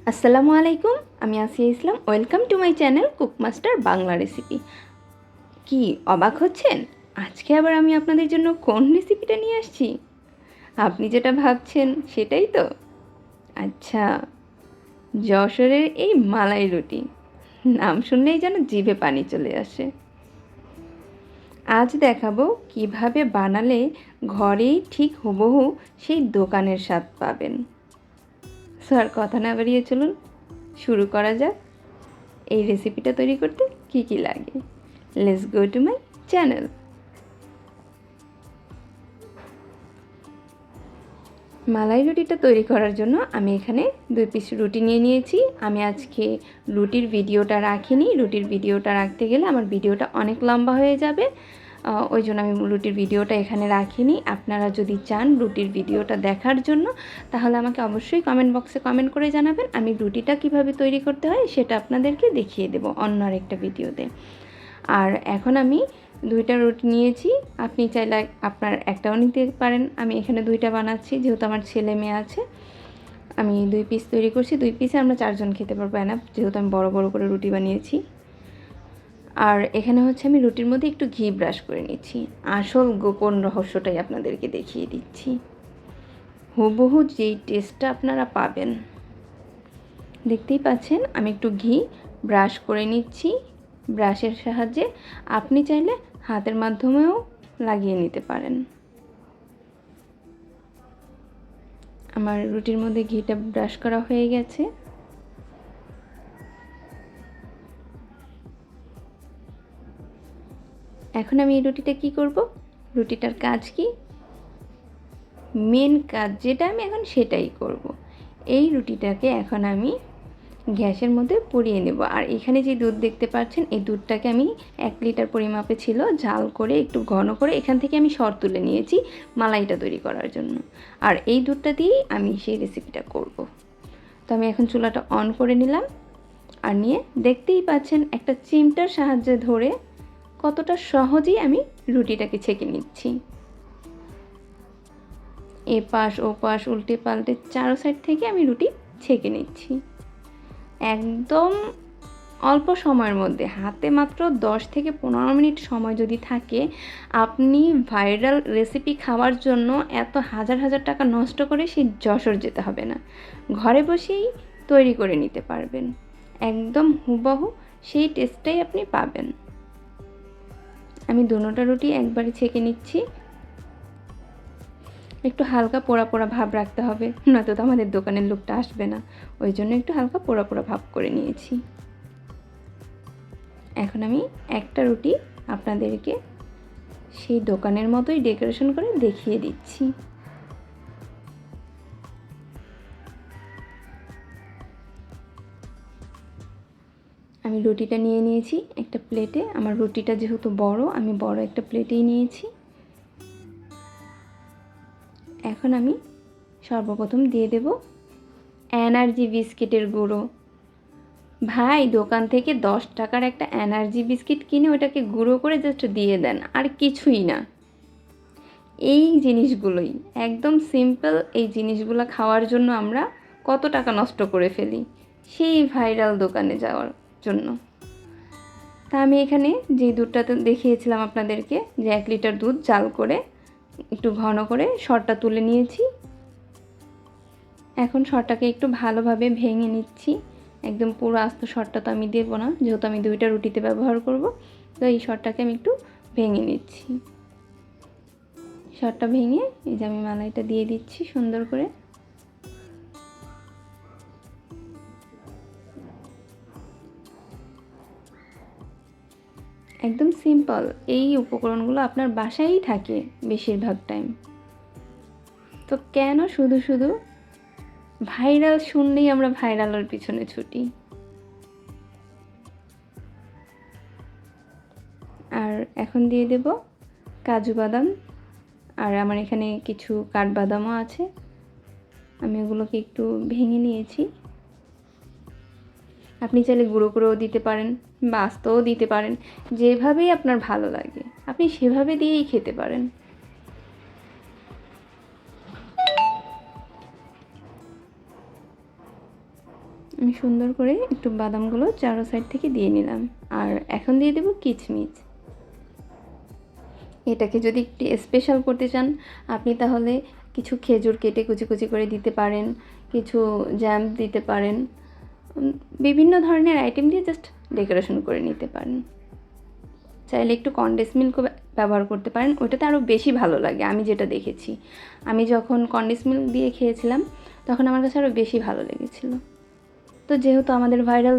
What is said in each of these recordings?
আসসালামু আলাইকুম, আমি Asiya Islam. Welcome to my channel cook master Bangla recipe. কি অবাক হচ্ছেন? আজকে আবার আমি আপনাদের জন্য কোন রেসিপিটা নিয়ে আসছি? আপনি যেটা ভাবছেন সেটাই তো? আচ্ছা, যশোরের এই মালাই রুটি নাম শুনলেই যেন জিভে পানি চলে আসে। আজ দেখাবো কিভাবে বানালে ঘরেই ঠিক হুবহু সেই দোকানের স্বাদ পাবেন। স্যার, কথা না বাড়িয়ে চলুন শুরু করা যাক। এই রেসিপিটা তৈরি করতে কি কি লাগে, let's go to my channel. মালাই রুটিটা তৈরি করার জন্য আমি এখানে 2 পিস রুটি নিয়ে নিয়েছি। আমি আজকে রুটির ভিডিওটা রাখিনি, রুটির ভিডিওটা রাখতে গেলে আমার ভিডিওটা অনেক লম্বা হয়ে যাবে, ওই জন্য আমি রুটির ভিডিওটা এখানে রাখিনি। আপনারা যদি চান রুটির ভিডিওটা দেখার জন্য তাহলে আমাকে অবশ্যই কমেন্ট বক্সে কমেন্ট করে জানাবেন। আমি রুটিটা কিভাবে তৈরি করতে হয় সেটা আপনাদেরকে দেখিয়ে দেবো অন্য আরেকটা ভিডিওতে। আর এখন আমি 2টা রুটি নিয়েছি, আপনি চাইলে আপনার একটাও নিতে পারেন। আমি এখানে 2টা বানাচ্ছি যেহেতু আমার ছেলে মেয়ে আছে। আমি 2 পিস তৈরি করছি, 2 পিসে আমরা 4 জন খেতে পারবো না, যেহেতু আমি বড় বড় করে রুটি বানিয়েছি। আর এখানে হচ্ছে আমি রুটির মধ্যে একটু ঘি ব্রাশ করে নিচ্ছি। আসল গোপন রহস্যটাই আপনাদেরকে দেখিয়ে দিচ্ছি, হুবহু যেই টেস্টটা আপনারা পাবেন। দেখতেই পাচ্ছেন আমি একটু ঘি ব্রাশ করে নিচ্ছি ব্রাশের সাহায্যে। আপনি চাইলে হাতের মাধ্যমেও লাগিয়ে নিতে পারেন। আমার রুটির মধ্যে ঘিটা ব্রাশ করা হয়ে গেছে। এখন আমি এই রুটিটা কি করব, রুটিটার কাজ কি, মেন কাজ যেটা আমি এখন সেটাই করব। এই রুটিটাকে এখন আমি গ্যাসের মধ্যে পুড়িয়ে নেব। আর এখানে যে দুধ দেখতে পাচ্ছেন, এই দুধটাকে আমি 1 লিটার পরিমাপে ছিল, জাল করে একটু ঘন করে এখান থেকে আমি সর তুলে নিয়েছি মালাইটা তৈরি করার জন্য। আর এই দুধটা দিয়েই আমি সেই রেসিপিটা করব। তো আমি এখন চুলাটা অন করে নিলাম, আর নিয়ে দেখতেই পাচ্ছেন একটা চিমটার সাহায্যে ধরে কতটা সহজেই আমি রুটিটাকে ছেঁকে নিচ্ছি। এপাশ ওপাশ উল্টে পাল্টে চারো সাইড থেকে আমি রুটি ছেঁকে নিচ্ছি একদম অল্প সময়ের মধ্যে। হাতে মাত্র 10 থেকে 15 মিনিট সময় যদি থাকে, আপনি ভাইরাল রেসিপি খাওয়ার জন্য এত হাজার হাজার টাকা নষ্ট করে সেই যশোর যেতে হবে না, ঘরে বসেই তৈরি করে নিতে পারবেন। একদম হুবহু সেই টেস্টটাই আপনি পাবেন। আমি দুটোটা রুটি একবারে ছেঁকে নিচ্ছি। একটু হালকা পোড়া পোড়া ভাব রাখতে হবে, নয়তো তো আমাদের দোকানের লোকটা আসবে না, ওই জন্য একটু হালকা পোড়া পোড়া ভাব করে নিয়েছি। এখন আমি একটা রুটি আপনাদেরকে সেই দোকানের মতোই ডেকোরেশন করে দেখিয়ে দিচ্ছি। আমি রুটিটা নিয়ে নিয়েছি একটা প্লেটে। আমার রুটিটা যেহেতু বড়, আমি বড় একটা প্লেটেই নিয়েছি। এখন আমি সর্বপ্রথম দিয়ে দেব এনার্জি বিস্কিটের গুঁড়ো। ভাই, দোকান থেকে 10 টাকার একটা এনার্জি বিস্কিট কিনে ওটাকে গুঁড়ো করে জাস্ট দিয়ে দেন, আর কিছুই না। এই জিনিসগুলোই একদম সিম্পল, এই জিনিসগুলো খাওয়ার জন্য আমরা কত টাকা নষ্ট করে ফেলি সেই ভাইরাল দোকানে যাওয়ার জন্য। তা আমি এখানে যে দুধটাতে দেখিয়েছিলাম আপনাদেরকে, যে 1 লিটার দুধ জাল করে একটু ঘন করে সরটা তুলে নিয়েছি। এখন সরটাকে একটু ভালোভাবে ভেঙে নিচ্ছি। একদম পুরো আস্ত সরটা তো আমি দেবো না, যেহেতু আমি 2টা রুটিতে ব্যবহার করব। তো এই সরটাকে আমি একটু ভেঙে নিচ্ছি। সরটা ভেঙে এই যে আমি মালাইটা দিয়ে দিচ্ছি সুন্দর করে। একদম সিম্পল, এই উপকরণগুলো আপনার বাসায়ই থাকে বেশিরভাগ টাইম। তো কেন শুধু শুধু ভাইরাল শুনলেই আমরা ভাইরালের পিছনে ছুটি। আর এখন দিয়ে দেব কাজু বাদাম, আর আমার এখানে কিছু কাঠবাদামও আছে, আমি ওগুলোকে একটু ভেঙে নিয়েছি। আপনি চাইলে গুঁড়ো করেও দিতে পারেন বা আস্তও দিতে পারেন, যেভাবেই আপনার ভালো লাগে আপনি সেভাবে দিয়েই খেতে পারেন। আমি সুন্দর করে একটু বাদামগুলো চারো সাইড থেকে দিয়ে নিলাম। আর এখন দিয়ে দেব কিচমিচ। এটাকে যদি একটু স্পেশাল করতে চান আপনি তাহলে কিছু খেজুর কেটে কুচি কুচি করে দিতে পারেন, কিছু জ্যাম দিতে পারেন, বিভিন্ন ধরনের আইটেম দিয়ে জাস্ট ডেকোরেশন করে নিতে পারেন। চাইলে একটু কনডেন্স মিল্কও ব্যবহার করতে পারেন, ওটাতে আরও বেশি ভালো লাগে। আমি যেটা দেখেছি, আমি যখন কনডেন্স মিল্ক দিয়ে খেয়েছিলাম তখন আমার কাছে আরও বেশি ভালো লেগেছিলো। তো যেহেতু আমাদের ভাইরাল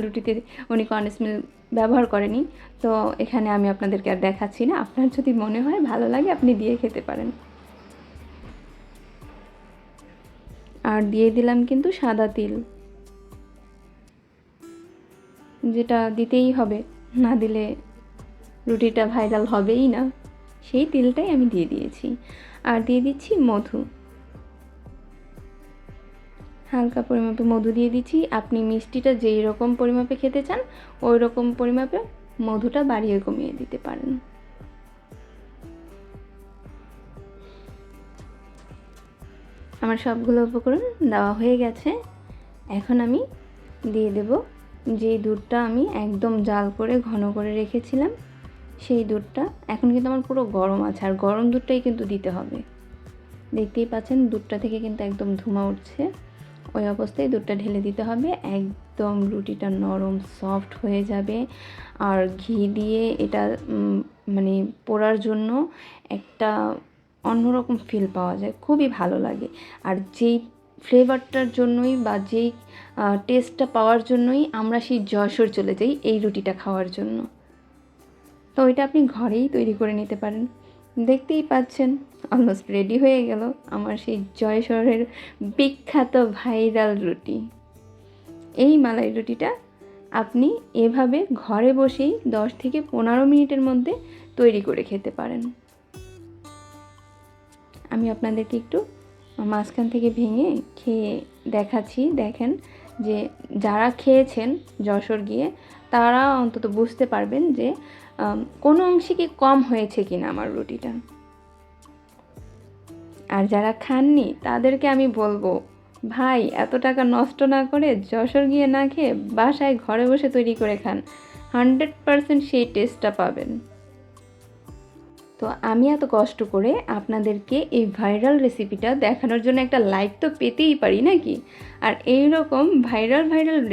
রুটিতে উনি কনডেন্স মিল্ক ব্যবহার করেনি, তো এখানে আমি আপনাদেরকে আর দেখাচ্ছি না। আপনার যদি মনে হয় ভালো লাগে আপনি দিয়ে খেতে পারেন। আর দিয়ে দিলাম কিন্তু সাদা তিল, যেটা দিতেই হবে, না দিলে রুটিটা ভাইরাল হবেই না। সেই তিলটাই আমি দিয়ে দিয়েছি। আর দিয়ে দিচ্ছি মধু, হালকা পরিমাপে মধু দিয়ে দিচ্ছি। আপনি মিষ্টিটা যেই রকম পরিমাপে খেতে চান ওই রকম পরিমাপে মধুটা বাড়িয়ে কমিয়ে দিতে পারেন। আমার সবগুলো উপকরণ দেওয়া হয়ে গেছে। এখন আমি দিয়ে দেব যেই দুধটা আমি একদম জাল করে ঘন করে রেখেছিলাম, সেই দুধটা। এখন কিন্তু আমার পুরো গরম আছে, আর গরম দুধটাই কিন্তু দিতে হবে। দেখতেই পাচ্ছেন দুধটা থেকে কিন্তু একদম ধোঁয়া উঠছে। ওই অবস্থায় দুধটা ঢেলে দিতে হবে। একদম রুটিটা নরম সফট হয়ে যাবে। আর ঘি দিয়ে এটা মানে পোড়ার জন্য একটা অন্যরকম ফিল পাওয়া যায়, খুবই ভালো লাগে। আর যেই ফ্লেভারটার জন্যই বা যেই টেস্টটা পাওয়ার জন্যই আমরা সেই যশোর চলে যাই এই রুটিটা খাওয়ার জন্য। তো ওইটা আপনি ঘরেই তৈরি করে নিতে পারেন। দেখতেই পাচ্ছেন অলমোস্ট রেডি হয়ে গেল আমার সেই যশোরের বিখ্যাত ভাইরাল রুটি। এই মালাই রুটিটা আপনি এভাবে ঘরে বসেই 10 থেকে 15 মিনিটের মধ্যে তৈরি করে খেতে পারেন। আমি আপনাদেরকে একটু মাঝখান থেকে ভেঙে খেয়ে দেখাচ্ছি। দেখেন যে যারা খেয়েছেন যশোর গিয়ে তারা অন্তত বুঝতে পারবেন যে কোনো অংশে কি কম হয়েছে কিনা আমার রুটিটা। আর যারা খাননি তাদেরকে আমি বলবো, ভাই এত টাকা নষ্ট না করে যশোর গিয়ে না খেয়ে বাসায় ঘরে বসে তৈরি করে খান, 100% সেই টেস্টটা পাবেন। তো আমি এত কষ্ট করে আপনাদেরকে এই ভাইরাল রেসিপিটা দেখানোর জন্য একটা লাইক তো পেতেই পারি নাকি। আর এই রকম ভাইরাল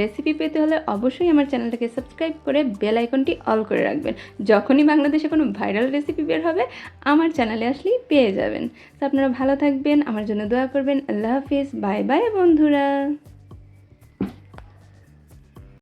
রেসিপি পেতে হলে অবশ্যই আমার চ্যানেলটাকে সাবস্ক্রাইব করে বেল আইকনটি অল করে রাখবেন। যখনই বাংলাদেশে কোনো ভাইরাল রেসিপি বের হবে আমার চ্যানেলে আসলেই পেয়ে যাবেন। তো আপনারা ভালো থাকবেন, আমার জন্য দোয়া করবেন। আল্লাহ হাফিজ, বাই বাই বন্ধুরা।